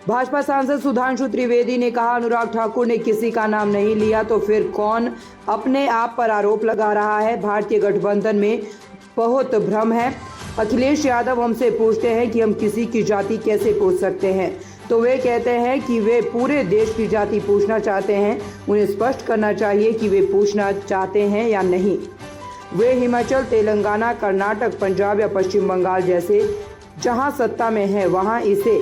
भाजपा सांसद सुधांशु त्रिवेदी ने कहा, अनुराग ठाकुर ने किसी का नाम नहीं लिया तो फिर कौन अपने आप पर आरोप लगा रहा है। भारतीय गठबंधन में बहुत भ्रम है। अखिलेश यादव हमसे पूछते हैं कि हम किसी की जाति कैसे पूछ सकते हैं, तो वे कहते हैं कि वे पूरे देश की जाति पूछना चाहते हैं। उन्हें स्पष्ट करना चाहिए कि वे पूछना चाहते हैं या नहीं। वे हिमाचल, तेलंगाना, कर्नाटक, पंजाब या पश्चिम बंगाल जैसे जहां सत्ता में है वहां इसे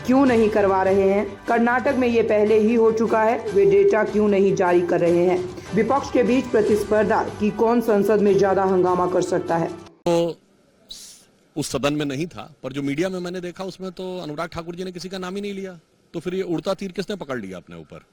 क्यों नहीं करवा रहे हैं। कर्नाटक में ये पहले ही हो चुका है, वे डेटा क्यों नहीं जारी कर रहे हैं। विपक्ष के बीच प्रतिस्पर्धा कि कौन संसद में ज्यादा हंगामा कर सकता है। तो उस सदन में नहीं था, पर जो मीडिया में मैंने देखा उसमें तो अनुराग ठाकुर जी ने किसी का नाम ही नहीं लिया। तो फिर ये उड़ता तीर किसने पकड़ लिया अपने ऊपर।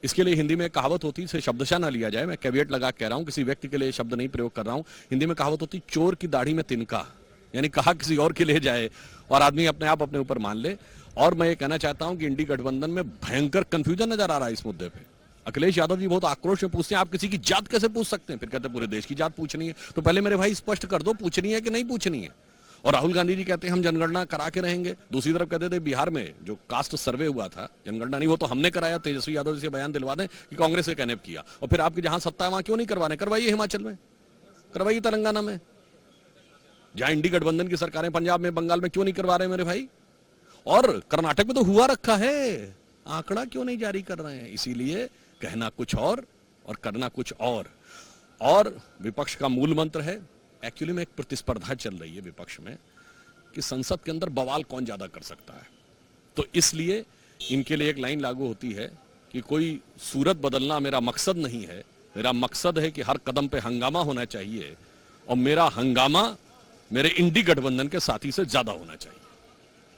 इसके लिए हिंदी में एक कहावत होती है, इसे शब्दशः ना लिया जाए, मैं कैविएट लगा कह रहा हूं, किसी व्यक्ति के लिए शब्द नहीं प्रयोग कर रहा हूं। हिंदी में कहावत होती, चोर की दाढ़ी में तिनका, यानी कहा किसी और के लिए जाए और आदमी अपने आप अपने ऊपर मान ले। और मैं ये कहना चाहता हूं कि इंडी गठबंधन में भयंकर कंफ्यूजन नजर आ रहा है इस मुद्दे पे। अखिलेश यादव जी बहुत आक्रोश में पूछते हैं, आप किसी की जात कैसे पूछ सकते हैं, फिर कहते हैं पूरे देश की जात पूछनी है। तो पहले मेरे भाई स्पष्ट कर दो, पूछनी है कि नहीं पूछनी है। और राहुल गांधी जी कहते हैं हम जनगणना करा के रहेंगे, दूसरी तरफ कहते थे बिहार में जो कास्ट सर्वे हुआ था, जनगणना नहीं वो तो हमने कराया, तेजस्वी यादव जी से बयान दिलवा दें कि कांग्रेस के कहने किया। और फिर आपकी जहां सत्ता है वहां क्यों नहीं करवाने, करवाइए हिमाचल में, करवाइए तेलंगाना में, जहां इंडी गठबंधन की सरकारें पंजाब में, बंगाल में क्यों नहीं करवा रहे मेरे भाई। और कर्नाटक में तो हुआ रखा है, आंकड़ा क्यों नहीं जारी कर रहे हैं। इसीलिए कहना कुछ और करना कुछ और विपक्ष का मूल मंत्र है, एक्चुअली में एक प्रतिस्पर्धा चल रही है विपक्ष में कि संसद के अंदर बवाल कौन ज्यादा कर सकता है। तो इसलिए इनके लिए एक लाइन लागू होती है कि कोई सूरत बदलना मेरा मकसद नहीं है, मेरा मकसद है कि हर कदम पे हंगामा होना चाहिए और मेरा हंगामा मेरे इंडी गठबंधन के साथी से ज्यादा होना चाहिए।